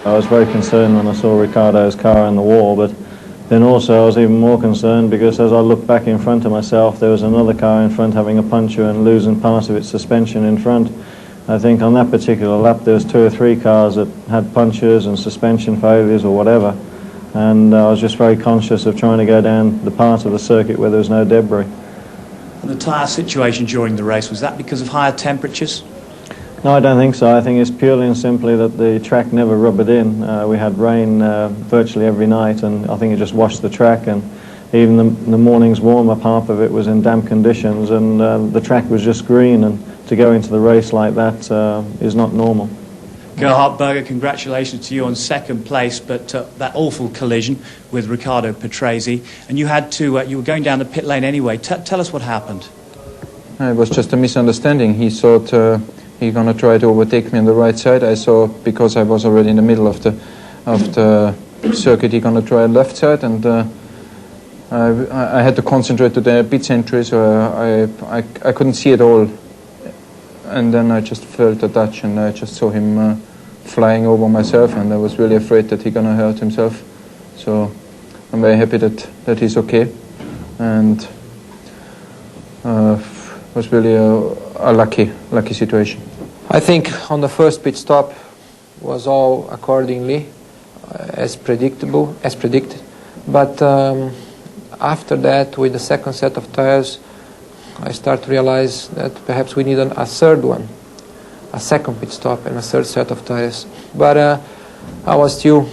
I was very concerned when I saw Ricardo's car in the wall, but then also I was even more concerned because as I looked back in front of myself, there was another car in front having a puncture and losing part of its suspension in front. I think on that particular lap there was 2 or 3 cars that had punctures and suspension failures or whatever, and I was just very conscious of trying to go down the part of the circuit where there was no debris. And the tyre situation during the race, was that because of higher temperatures? No, I don't think so. I think it's purely and simply that the track never rubbered in. We had rain virtually every night, and I think it just washed the track, and even the morning's warm-up, half of it was in damp conditions, and the track was just green, and to go into the race like that is not normal. Gerhard Berger, congratulations to you on second place, but that awful collision with Riccardo Patrese, and you had to, you were going down the pit lane anyway. Tell us what happened. It was just a misunderstanding. He thought he's going to try to overtake me on the right side. I saw, because I was already in the middle of the circuit, he's going to try left side, and I had to concentrate to the pit entry, so I couldn't see it all. And then I just felt a touch, and I just saw him flying over myself, and I was really afraid that he's going to hurt himself. So I'm very happy that he's okay, and it was really a lucky situation. I think on the first pit stop was all accordingly as predicted, but after that, with the second set of tires, I start to realize that perhaps we need a third one, a second pit stop and a third set of tires. But I was still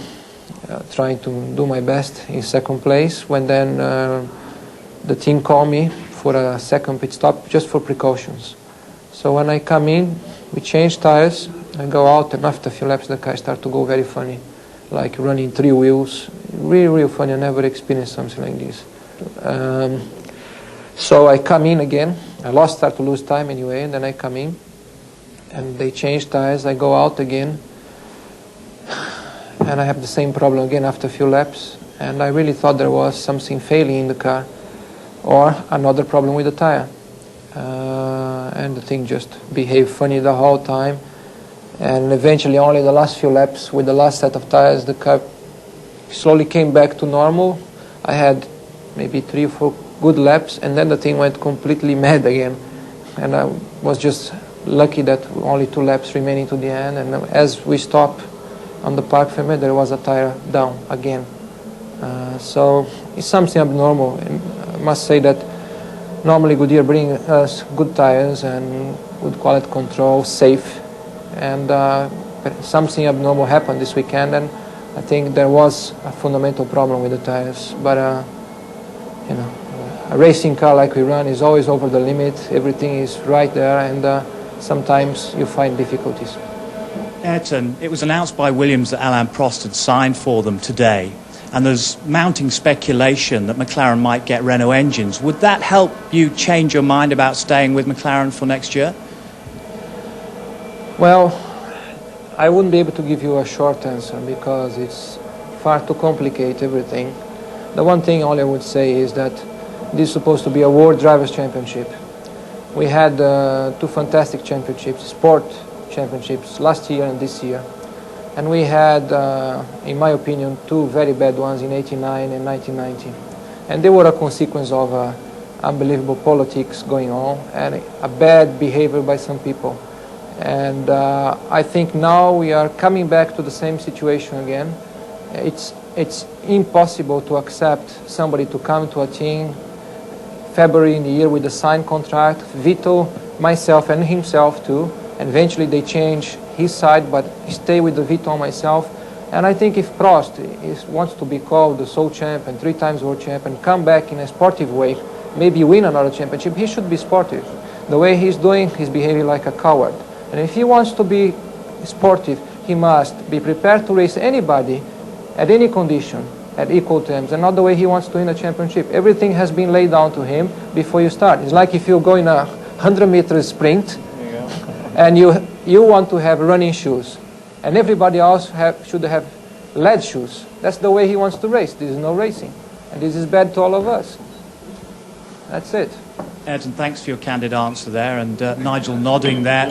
trying to do my best in second place when then the team called me for a second pit stop just for precautions. So when I come in, we change tires, I go out, and after a few laps the car starts to go very funny, like running 3 wheels. Really funny. I never experienced something like this. So I come in again. I start to lose time anyway, and then I come in, and they change tires. I go out again, and I have the same problem again after a few laps. And I really thought there was something failing in the car, or another problem with the tire. And the thing just behaved funny the whole time. And eventually, only the last few laps with the last set of tires, the car slowly came back to normal. I had maybe 3 or 4 good laps, and then the thing went completely mad again. And I was just lucky that only 2 laps remaining to the end, and as we stopped on the Parc Fermé, there was a tire down again. So it's something abnormal, and I must say that normally Goodyear bring us good tires and good quality control, safe, and something abnormal happened this weekend, and I think there was a fundamental problem with the tires. But you know, a racing car like we run is always over the limit. Everything is right there, and sometimes you find difficulties. Ayrton, it was announced by Williams that Alain Prost had signed for them today, and there's mounting speculation that McLaren might get Renault engines. Would that help you change your mind about staying with McLaren for next year? Well, I wouldn't be able to give you a short answer because it's far too complicated, everything. The one thing all I would say is that this is supposed to be a World Drivers' Championship. We had 2 fantastic championships, sport championships, last year and this year. And we had, in my opinion, 2 very bad ones in '89 and 1990. And they were a consequence of unbelievable politics going on and a bad behavior by some people. And I think now we are coming back to the same situation again. It's impossible to accept somebody to come to a team February in the year with a signed contract, veto myself and himself too, and eventually they change his side but stay with the veto on myself. And I think if Prost wants to be called the sole champ and 3 times world champ and come back in a sportive way, maybe win another championship, he should be sportive. The way he's doing, he's behaving like a coward. And if he wants to be sportive, he must be prepared to race anybody at any condition, at equal terms, and not the way he wants to win a championship. Everything has been laid down to him before you start. It's like if you go in a 100-meter sprint and you want to have running shoes and everybody else should have lead shoes. That's the way he wants to race. This is no racing. And this is bad to all of us. That's it. Ayrton, thanks for your candid answer there, and Nigel nodding there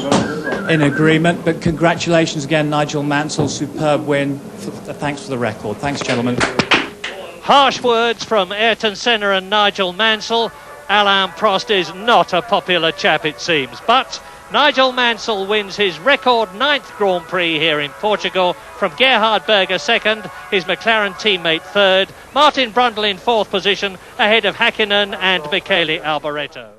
in agreement. But congratulations again, Nigel Mansell, superb win. Thanks for the record. Thanks, gentlemen. Harsh words from Ayrton Senna and Nigel Mansell. Alain Prost is not a popular chap, it seems, but Nigel Mansell wins his record 9th Grand Prix here in Portugal from Gerhard Berger second, his McLaren teammate third, Martin Brundle in 4th position ahead of Häkkinen and Michele Alboreto.